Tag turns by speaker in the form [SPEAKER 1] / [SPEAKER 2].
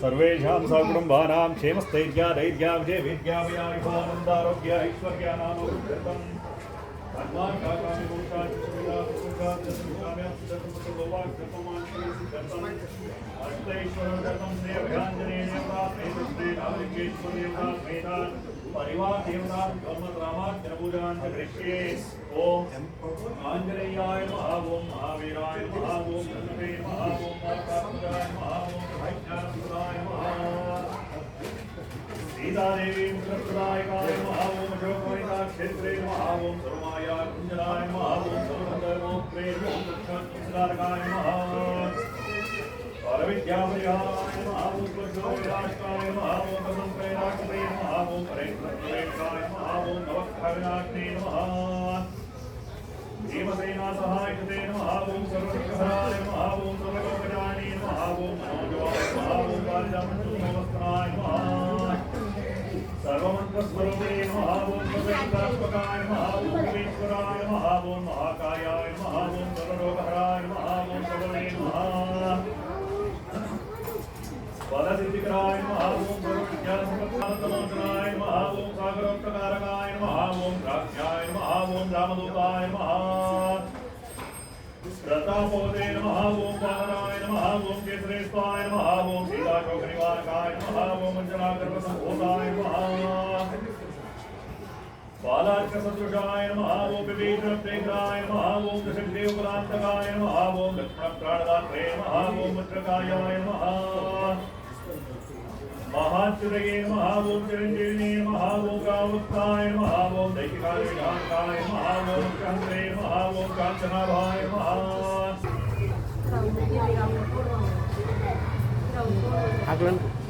[SPEAKER 1] सर्वेषां सकुटुम्बानां क्षेमस्थैर्याधैर्याविजयवीर्यावयायुषानन्दारोग्य ऐश्वर्यानामोक्तम् अन्वाकाकामि भूतानि सुविधासुखाम्याप्तसर्वसर्ववाक्कर्ममान्यसिद्धर्थम् अष्टैश्वरदत्तं श्रेयभयाञ्जनेन प्राप्तेतस्तेनावलिकेश्वर्येवतास्मेता परिवारदेवता ब्रह्मरामाज्ञपूजां च करिष्ये ओम आंजनेयाय नमः ओम महावीराय नमः ओम धन्वे नमः ओम मार्कापुराय नमः ओम भैज्ञानपुराय नमः सीतादेवी मुद्रप्रदायकाय नमः ओम अशोकवनिता क्षेत्रे नमः ओम सर्वमाया कुञ्जनाय नमः ओम सर्वधर्मोत्रे ओम दक्षिणसुधारकाय नमः परविद्यापरिहाराय नमः ओम प्रज्ञोविराजकाय नमः ओम प्रसंप्रैराक्षते नमः ओम परेन्द्रप्रवेशाय नमः ओम नवग्रहविनाशिने नमः देवसेना सहायते नमः ओम सर्वविघ्नहराय नमः ओम सर्वलोकजाने नमः ओम मनोजवाय नमः ओम कालिदासमस्तनाय नमः सर्वमन्त्रस्वरूपे नमः ओम सर्वैकात्मकाय नमः ओम सर्वेश्वराय नमः ओम महाकायाय नमः ओम सर्वरोगहराय नमः ओम सर्वे नमः वरसिद्धिकराय नमः ओम सर्वविद्यासम्पत्प्रदानाय नमः ओम सागरोत्तकारकाय नमः ओम राक्षाय नमः ओम रामदूताय नमः प्रतापोदे नमः ओम वामनाय नमः ओम केसरेश्वाय नमः ओम सीताशोकनिवारकाय नमः ओम अंजनागर्भसम्भूताय नमः बालार्कसदृशाय नमः ओम विभीषणप्रेग्राय नमः ओम दशग्रीवपदान्तकाय नमः ओम लक्ष्मणप्राणदात्रे नमः ओम वज्रकायाय नमः महाच्युतये नमः ओम चिरञ्जीविने नमः ओम कामुत्ताय नमः ओम दैशिकाय नमः ओम चन्द्रे नमः ओम काञ्चनाभाय नमः
[SPEAKER 2] Haglan.